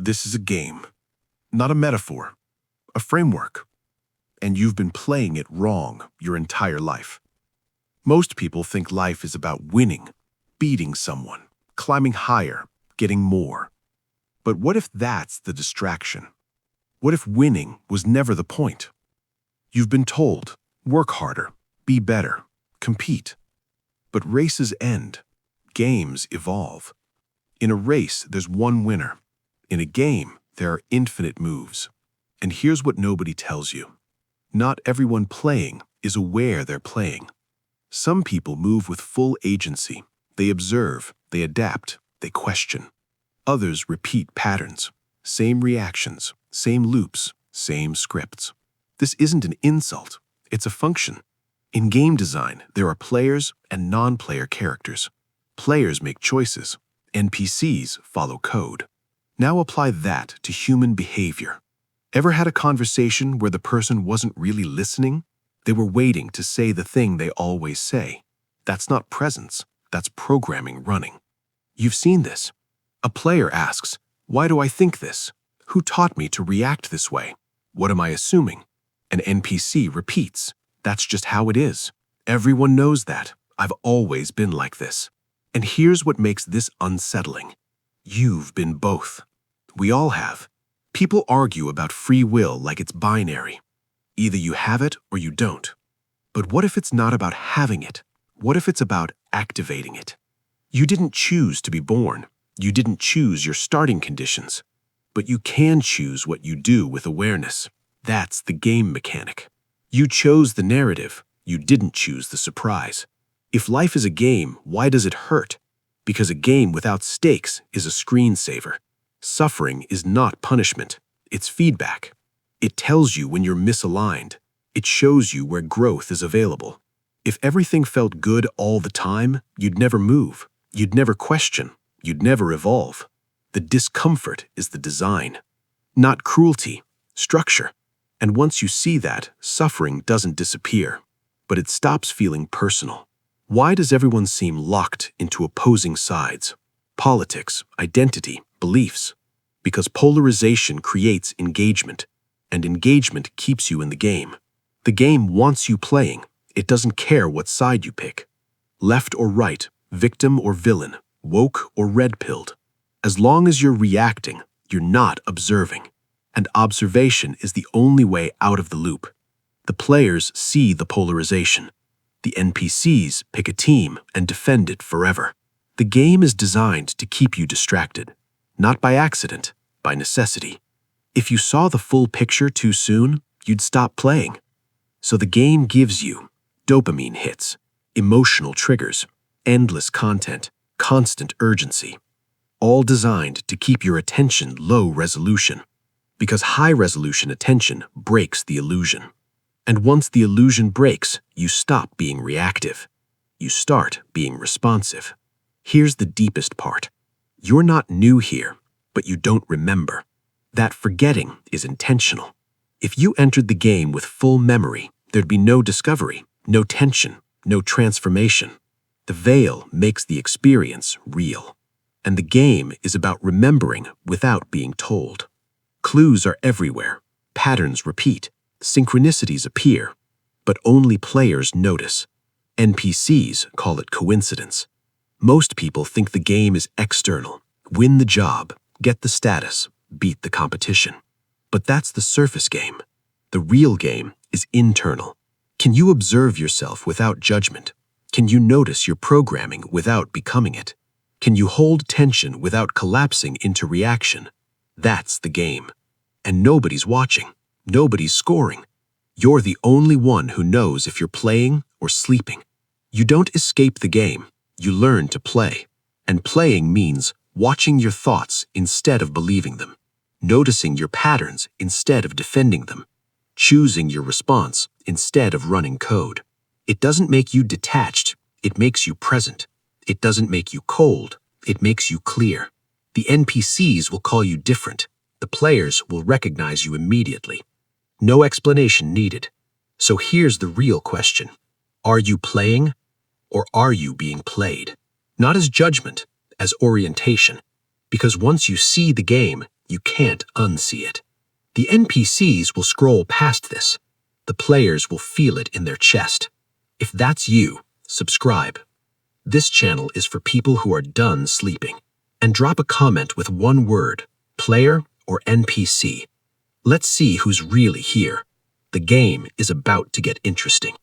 This is a game, not a metaphor, a framework. And you've been playing it wrong your entire life. Most people think life is about winning, beating someone, climbing higher, getting more. But what if that's the distraction? What if winning was never the point? You've been told, work harder, be better, compete. But races end. Games evolve. In a race, there's one winner. In a game, there are infinite moves. And here's what nobody tells you. Not everyone playing is aware they're playing. Some people move with full agency. They observe, they adapt, they question. Others repeat patterns, same reactions, same loops, same scripts. This isn't an insult, it's a function. In game design, there are players and non-player characters. Players make choices, NPCs follow code. Now apply that to human behavior. Ever had a conversation where the person wasn't really listening? They were waiting to say the thing they always say. That's not presence, that's programming running. You've seen this. A player asks, "Why do I think this? Who taught me to react this way? What am I assuming?" An NPC repeats, "That's just how it is. Everyone knows that. I've always been like this." And here's what makes this unsettling. You've been both. We all have. People argue about free will like it's binary. Either you have it or you don't. But what if it's not about having it? What if it's about activating it? You didn't choose to be born. You didn't choose your starting conditions. But you can choose what you do with awareness. That's the game mechanic. You chose the narrative. You didn't choose the surprise. If life is a game, why does it hurt? Because a game without stakes is a screensaver. Suffering is not punishment, it's feedback. It tells you when you're misaligned. It shows you where growth is available. If everything felt good all the time, you'd never move, you'd never question, you'd never evolve. The discomfort is the design, not cruelty, structure. And once you see that, suffering doesn't disappear, but it stops feeling personal. Why does everyone seem locked into opposing sides? Politics, identity, beliefs. Because polarization creates engagement, and engagement keeps you in the game. The game wants you playing. It doesn't care what side you pick. Left or right, victim or villain, woke or red-pilled. As long as you're reacting, you're not observing. And observation is the only way out of the loop. The players see the polarization. The NPCs pick a team and defend it forever. The game is designed to keep you distracted, not by accident, by necessity. If you saw the full picture too soon, you'd stop playing. So the game gives you dopamine hits, emotional triggers, endless content, constant urgency, all designed to keep your attention low resolution, because high resolution attention breaks the illusion. And once the illusion breaks, you stop being reactive. You start being responsive. Here's the deepest part. You're not new here, but you don't remember. That forgetting is intentional. If you entered the game with full memory, there'd be no discovery, no tension, no transformation. The veil makes the experience real. And the game is about remembering without being told. Clues are everywhere. Patterns repeat. Synchronicities appear. But only players notice. NPCs call it coincidence. Most people think the game is external. Win the job, get the status, beat the competition. But that's the surface game. The real game is internal. Can you observe yourself without judgment? Can you notice your programming without becoming it? Can you hold tension without collapsing into reaction? That's the game. And nobody's watching. Nobody's scoring. You're the only one who knows if you're playing or sleeping. You don't escape the game. You learn to play. And playing means watching your thoughts instead of believing them, noticing your patterns instead of defending them, choosing your response instead of running code. It doesn't make you detached, it makes you present. It doesn't make you cold, it makes you clear. The NPCs will call you different. The players will recognize you immediately. No explanation needed. So here's the real question. Are you playing, or are you being played? Not as judgment, as orientation. Because once you see the game, You can't unsee it. The NPCs will scroll past this. The players will feel it in their chest. If that's you, subscribe. This channel is for people who are done sleeping. And drop a comment with one word, player or NPC. Let's see who's really here. The game is about to get interesting.